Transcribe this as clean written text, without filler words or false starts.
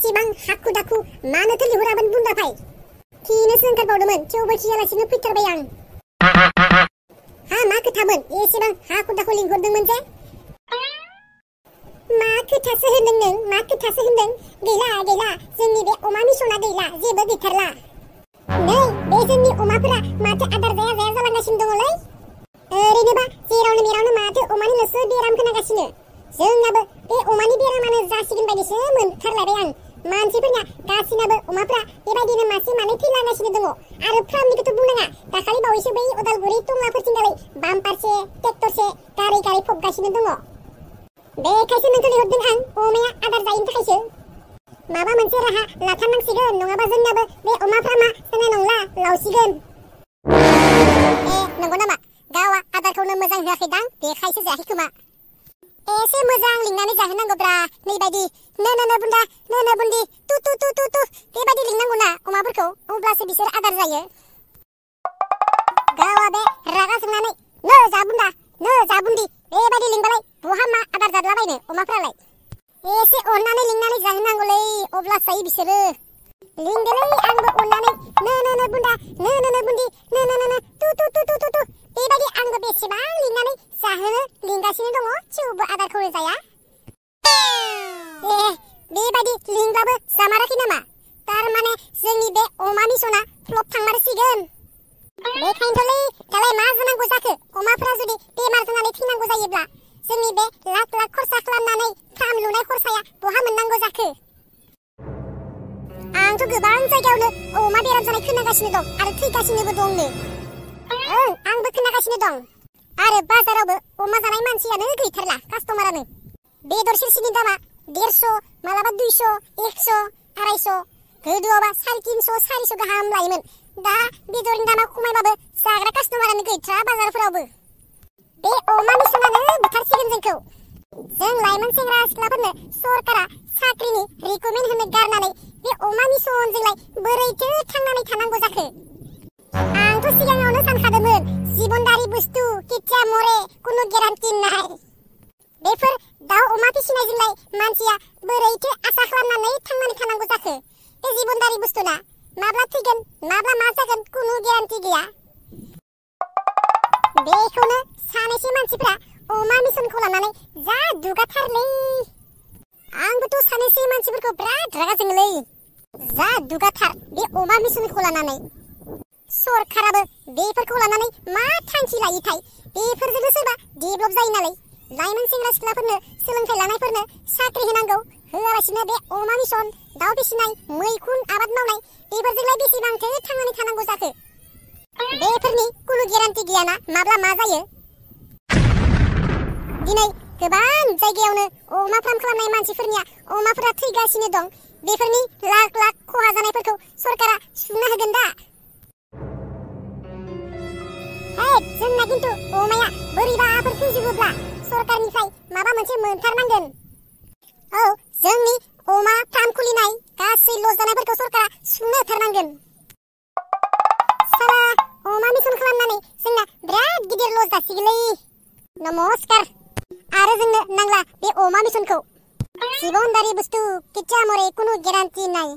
एसेबां हाखु दाखु मानोथो लिंहरामोन बुन्दाफाय खिनोसो ओंखारबावदोंमोन थेवबो खियालासिनो फैथारबाय आं। हा मा खोथामोन एसेबां हाखु दाखु लिंहरदोंमोन जे? मा खोथासो होनदों नों? मा खोथासो होनदों? गैला जोंनि बे अमा मिसना गैला, जेबो गैथारला। नै बे जोंनि अमाफोरा माथो आदार जाया जाया जालांगासिनो दङलै। ओरैनोबा जेरावनो मेरावनो माथो अमानिल'सो बेराम खोनागासिनो। जोंनाबो बे अमानि बेरामानो जासिगोन बायदिसो मोनथारलायबाय आं। मानसिफोरना गासिनाबो अमाफ्रा बेबायदिनो मासे मानै थैलांगासिनो दङ। आरो फार्मनिखौथ' बुंनाङा, दाखालि बावैसो बै उदालगुरि टंलाफोरथिंगालै बाम्पारसे ट्रेक्टरसे गारै गारै फबगासिनो दङ। बेखायसो नोंखौ लिंहरदों आं, अमाया आदार जायैनि थाखायसो। माबा मोनसे राहा लाथारनांसिगोन, नङाबा जोंनाबो बे अमा फार्मा जानाय नंला, लावसिगोन। नंगौ नामा? गावआ आदारखौनो मोजां होआखैदां, बेखायसो जायाखै खोमा। एसे मोजां लिंनानै जाहोनांगौब्रा, नैबायदि नो बुन्दा नो बुन्दि तु तु तु तु तु बेबायदि लिंनांगौना अमाफोरखौ, अब्लासो बिसोर आदार जायो। गावआ बे रागा जोंनानै नो जा बुन्दा नो जा बुन्दि बेबायदि लिंबालाय बहा मा आदार जादलाबायनो अमाफ्रालाय। एसे अननानै लिंनानै जाहोनांगौलै, अब्लासो जायो बिसोरो। लिंदोलै आंबो अननानै नो बुन्दा नो बुन्दि नो तु तु तु तु तु बेबायदि आंबो बेसेबां लिंनानै जाहोनो लिंगासिनो दङ, थेवबो आदारखौनो जाया। बेबायदि लिंब्लाबो जामाराखै नामा? थारमाने जोंनि बे अमा मिसना फ्लप थांमारसिगोन। बेखायनोथ'लै दालाय मा जानांगौ जाखो? अमाफोरा जुदि बेमार जानानै थैनांगौ जायोब्ला जोंनि बे लाख लाख खरसा खालामनानै फार्म लुनाय खरसाया बहा मोननांगौ जाखो? आंथ' गोबां जायगायावनो अमा बेराम जानाय खोनागासिनो दं आरो थैगासिनोबो दंनो। आंबो खोनागासिनो दं। आरो बाजारावबो अमा जानाय मानसियानो गैथारला, कास्टमारानो। बेदर सेरसेनि दामा 150, मालाबा 200, 100, 250, गोदोआवबा 350, 400 गाहाम लायोमोन। दा बेदरनि दामा खमायबाबो जाग्रा कास्टमारानो गैथ्रा बाजारफोरावबो। बे अमा मिसनानो बुथारसिगोन जोंखौ। जों लाइमोन सेंग्रा सिख्लाफोरनो सरकारा साख्रिनि रिक्रुटमेन्ट होनो गारनानै बे अमा मिसनजोंलाय बोरैथो थांनानै थानांगौ जाखो? आंथ' सिगाङावनो सानखादोंमोन, जिबनदारि बुस्थु केथिया मरे, कुनु गेरान्टि नाय। बेफोर दाउ अमा फिसिनायजोंलाय मानसिया बोरैथो आसा खालामनानै थांनानै थानांगौ जाखो? बे जिबनदारि बुस्थुना माब्ला थैगोन माब्ला मा जागोन कुनु गेरान्टि गैया। बेखौनो सानैसो मानसिफ्रा अमा मिसनखौ लानानै जा दुगाथारलै। आंबोथ' सानैसो मानसिफोरखौ बिराद रागा जोङोलै, जा दुगाथार बे अमा मिसनखौ लानानै। सरकाराबो बेफोरखौ लानानै मा थांखि लायोथाय? बेफोरजोंनो सोरबा डेभेलप जायो नालाय। लाइमोन सेंग्रा सिख्लाफोरनो सोलोंथाइ लानायफोरनो साख्रि होनांगौ, होआलासिनो बे अमा मिसन, दाउ फिसिनाय, मैखुन आबाद मावनाय बेफोरजोंलाय बेसेबांथो थांनानै थानांगौ जाखो? बेफोरनि कुनु गेरान्टि गैयाना माब्ला मा जायो। दिनै गोबां जायगायावनो अमा फार्म खालामनाय मानसिफोरनिया अमाफोरा थैगासिनो दं। बेफोरनि लाख लाख खहा जानायफोरखौ सरकारा सुफुंना होगोन दा? जोंना खिन्थु अमाया बोरैबाफोर थैजोबोब्ला सरकारनिफ्राय माबा मोनसे मोनथारनांगोन। औ, जोंनि अमा फार्म खुलिनाय गासै लस जानायफोरखौ सरकारा सुफुंना होथारनांगोन। साला अमा मिसन खालामनानै जोंना बिराद गिदिर लस जासिगोनलै। नमस्कार। आरो जोंनो नांला बे अमा मिसनखौ। जिबनदारि बुस्थु केथिया मरे, कुनु गेरान्टि नाय।